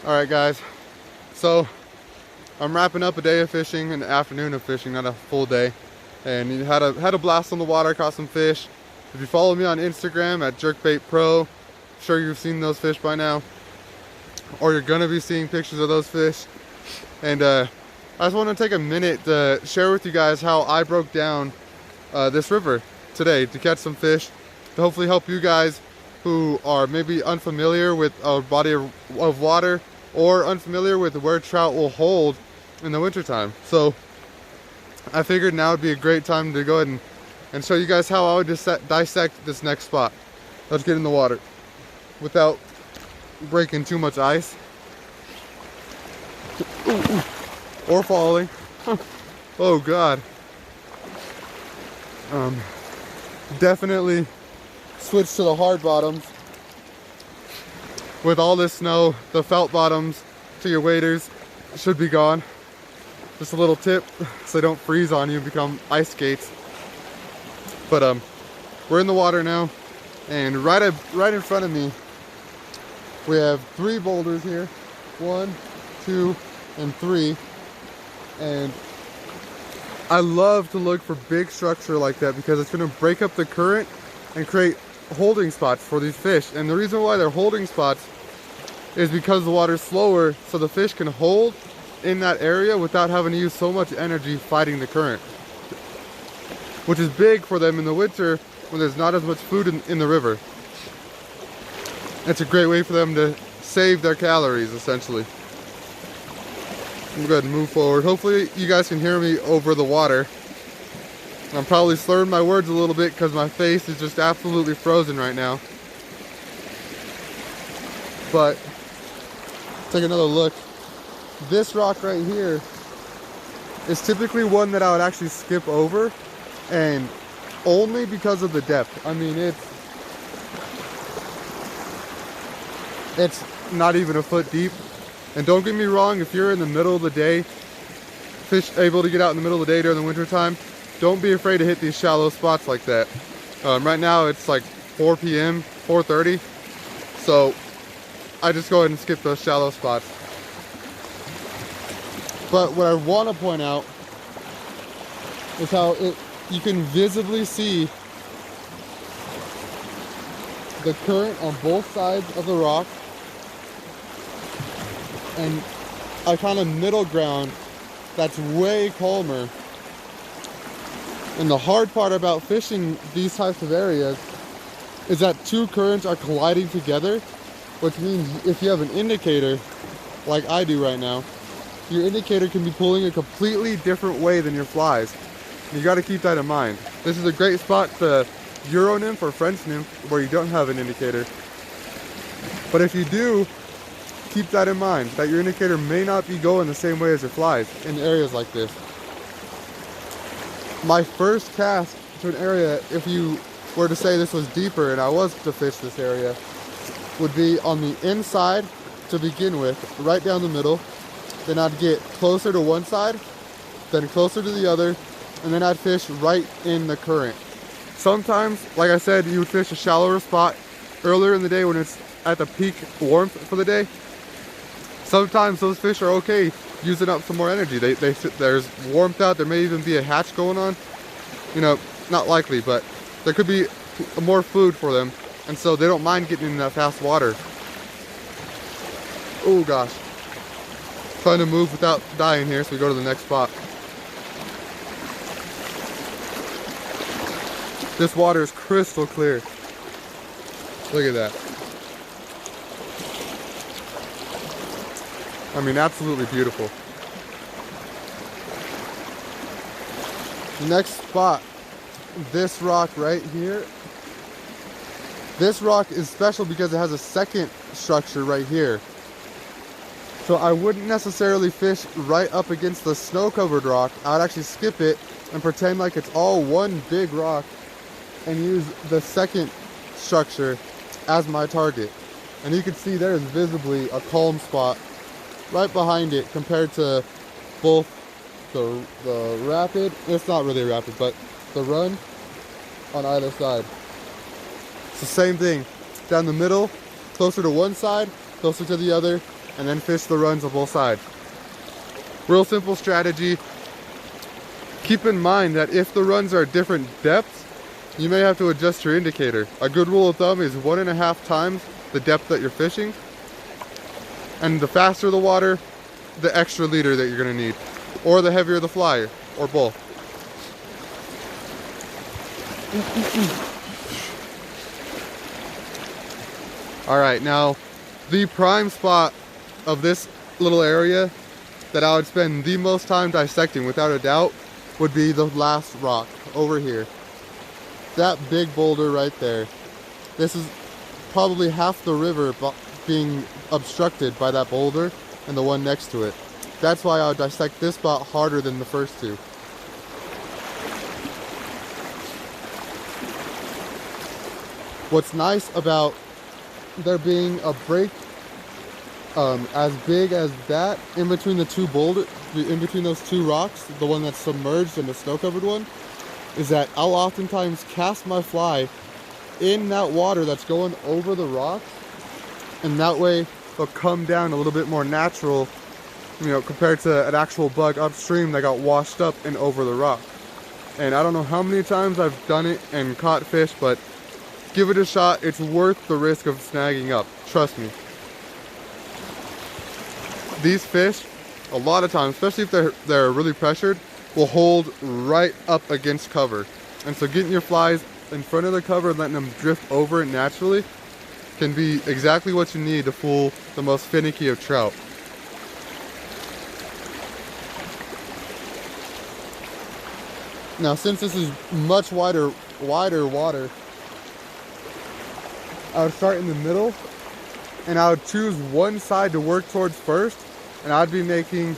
All right, guys. So I'm wrapping up a day of fishing, an afternoon of fishing, not a full day. And you had a blast on the water, caught some fish. If you follow me on Instagram at JerkbaitPro, I'm sure you've seen those fish by now, or you're gonna be seeing pictures of those fish. And I just want to take a minute to share with you guys how I broke down this river today to catch some fish, to hopefully help you guys who are maybe unfamiliar with a body of water or unfamiliar with where trout will hold in the wintertime. So I figured now would be a great time to go ahead and show you guys how I would just dissect this next spot. Let's get in the water without breaking too much ice. Ooh, or falling. Oh God. Definitely switch to the hard bottoms. With all this snow, the felt bottoms to your waders should be gone. Just a little tip so they don't freeze on you and become ice skates. But we're in the water now, and right in front of me we have 3 boulders here. 1, 2, and 3. And I love to look for big structure like that because it's going to break up the current and create holding spots for these fish. And the reason why they're holding spots is because the water's slower, so the fish can hold in that area without having to use so much energy fighting the current, which is big for them in the winter when there's not as much food in the river. It's a great way for them to save their calories, essentially. I'm going to move forward. Hopefully you guys can hear me over the water. I'm probably slurring my words a little bit because my face is just absolutely frozen right now. But take another look. This rock right here is typically one that I would actually skip over, and only because of the depth. I mean, it's not even a foot deep. And don't get me wrong, if you're in the middle of the day, fish able to get out in the middle of the day during the winter time, don't be afraid to hit these shallow spots like that. Right now it's like 4 p.m., 4:30, so I just go ahead and skip those shallow spots. But what I want to point out is how you can visibly see the current on both sides of the rock, and a kind of middle ground that's way calmer. And the hard part about fishing these types of areas is that 2 currents are colliding together, which means if you have an indicator like I do right now, your indicator can be pulling a completely different way than your flies. You got to keep that in mind. This is a great spot to Euro nymph or French nymph where you don't have an indicator. But if you do, keep that in mind, that your indicator may not be going the same way as your flies in areas like this. My first cast to an area, if you were to say this was deeper and I was to fish this area, would be on the inside to begin with, right down the middle. Then I'd get closer to one side, then closer to the other, and then I'd fish right in the current. Sometimes, like I said, you would fish a shallower spot earlier in the day when it's at the peak warmth for the day. Sometimes those fish are okay using up some more energy. There's warmth out, there may even be a hatch going on. You know, not likely, but there could be more food for them, and so they don't mind getting in that fast water. Oh gosh. Trying to move without dying here, so we go to the next spot. This water is crystal clear. Look at that. I mean, absolutely beautiful. Next spot, this rock right here. This rock is special because it has a second structure right here. So I wouldn't necessarily fish right up against the snow-covered rock. I would actually skip it and pretend like it's all one big rock and use the second structure as my target. And you can see there's visibly a calm spot right behind it compared to both the rapid, it's not really a rapid, but the run on either side. It's the same thing. Down the middle, closer to one side, closer to the other, and then fish the runs on both sides. Real simple strategy. Keep in mind that if the runs are different depths, you may have to adjust your indicator. A good rule of thumb is 1.5 times the depth that you're fishing. And the faster the water, the extra leader that you're gonna need. Or the heavier the fly, or both. All right, now the prime spot of this little area that I would spend the most time dissecting without a doubt would be the last rock over here. That big boulder right there. This is probably half the river being obstructed by that boulder and the one next to it. That's why I would dissect this spot harder than the first two. What's nice about there being a break as big as that in between the two boulders, in between those two rocks, the one that's submerged and the snow-covered one, is that I'll oftentimes cast my fly in that water that's going over the rocks, and that way they'll come down a little bit more natural, you know, compared to an actual bug upstream that got washed up and over the rock. And I don't know how many times I've done it and caught fish, but give it a shot. It's worth the risk of snagging up. Trust me. These fish, a lot of times, especially if they're really pressured, will hold right up against cover. And so getting your flies in front of the cover and letting them drift over it naturally can be exactly what you need to fool the most finicky of trout. Now, since this is much wider water, I would start in the middle and I would choose one side to work towards first, and I'd be making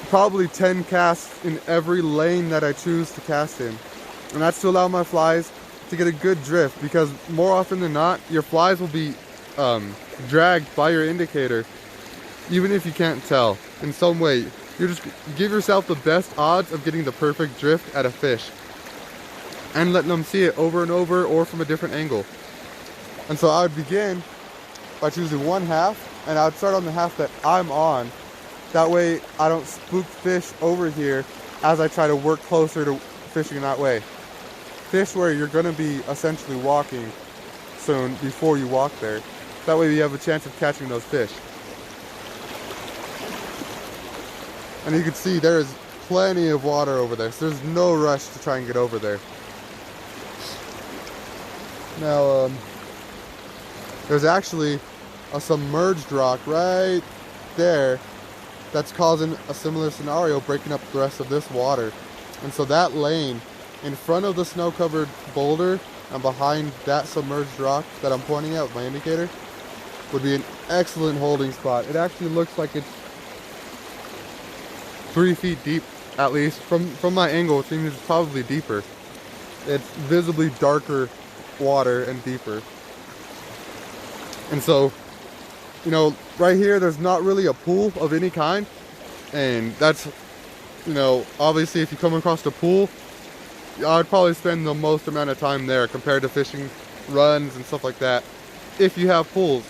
probably 10 casts in every lane that I choose to cast in. And that's to allow my flies to get a good drift, because more often than not, your flies will be dragged by your indicator, even if you can't tell. In some way, you just give yourself the best odds of getting the perfect drift at a fish and letting them see it over and over or from a different angle. And so I would begin by choosing one half, and I would start on the half that I'm on. That way I don't spook fish over here as I try to work closer to fishing that way. Fish where you're gonna be essentially walking soon before you walk there. That way you have a chance of catching those fish. And you can see there is plenty of water over there, so there's no rush to try and get over there. Now, there's actually a submerged rock right there that's causing a similar scenario, breaking up the rest of this water. And so that lane in front of the snow-covered boulder and behind that submerged rock that I'm pointing at with my indicator would be an excellent holding spot. It actually looks like it's 3 feet deep, at least. From my angle, it seems it's probably deeper. It's visibly darker water and deeper. And so, you know, right here, there's not really a pool of any kind. And that's, you know, obviously if you come across a pool, I would probably spend the most amount of time there compared to fishing runs and stuff like that, if you have pools.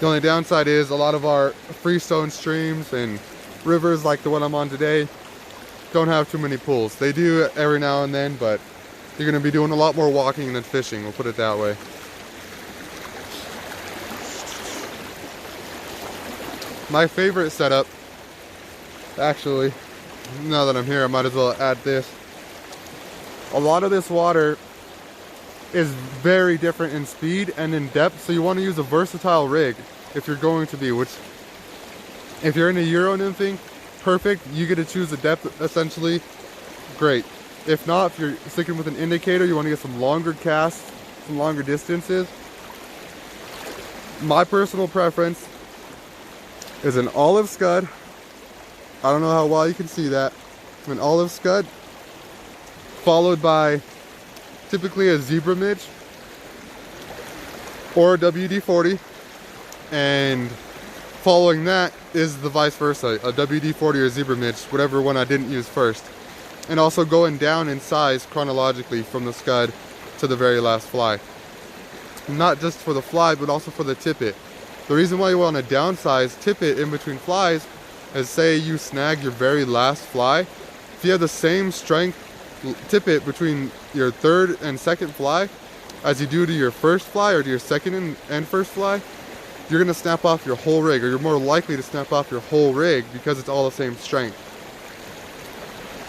The only downside is a lot of our freestone streams and rivers like the one I'm on today don't have too many pools. They do every now and then, but you're going to be doing a lot more walking than fishing, we'll put it that way. My favorite setup, actually, now that I'm here, I might as well add this. A lot of this water is very different in speed and in depth, so you want to use a versatile rig if you're going to be, which, if you're into Euro nymphing, perfect, you get to choose the depth essentially, great. If not, if you're sticking with an indicator, you want to get some longer casts, some longer distances. My personal preference is an olive scud. I don't know how well you can see that. An olive scud followed by typically a zebra midge or a WD-40, and following that is the vice versa, a WD-40 or zebra midge, whatever one I didn't use first. And also going down in size chronologically from the scud to the very last fly. Not just for the fly, but also for the tippet. The reason why you want to downsize tippet in between flies is, say you snag your very last fly. If you have the same strength tippet between your third and second fly as you do to your first fly or to your second and first fly, you're going to snap off your whole rig, or you're more likely to snap off your whole rig because it's all the same strength.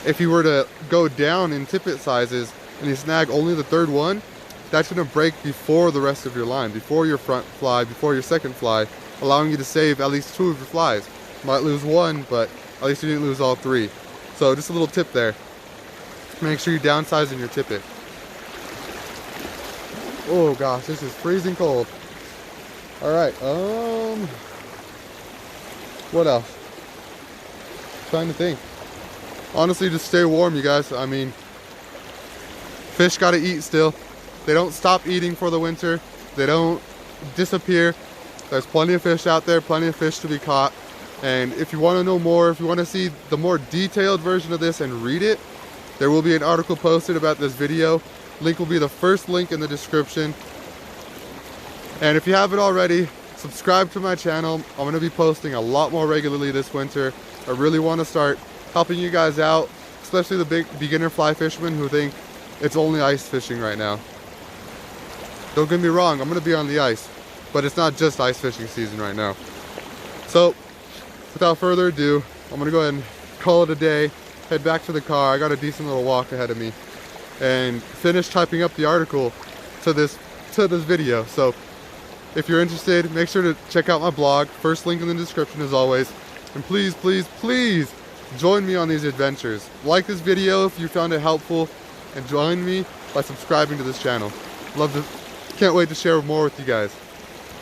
If you were to go down in tippet sizes and you snag only the third one, that's going to break before the rest of your line, before your front fly, before your second fly, allowing you to save at least 2 of your flies. You might lose 1, but at least you didn't lose all 3. So just a little tip there. Make sure you're downsizing your tippet. Oh gosh, this is freezing cold. Alright, what else? Trying to think. Honestly, just stay warm, you guys. I mean, fish gotta eat still. They don't stop eating for the winter. They don't disappear. There's plenty of fish out there, plenty of fish to be caught. And if you want to know more, if you want to see the more detailed version of this and read it, there will be an article posted about this video. Link will be the first link in the description. And if you haven't already, subscribe to my channel. I'm going to be posting a lot more regularly this winter. I really want to start helping you guys out, especially the big beginner fly fishermen who think it's only ice fishing right now. Don't get me wrong, I'm going to be on the ice, but it's not just ice fishing season right now. So, without further ado, I'm going to go ahead and call it a day, head back to the car. I got a decent little walk ahead of me, and finish typing up the article to this video. So, if you're interested, make sure to check out my blog. First link in the description as always. And please, please, please join me on these adventures. Like this video if you found it helpful, and join me by subscribing to this channel. Can't wait to share more with you guys.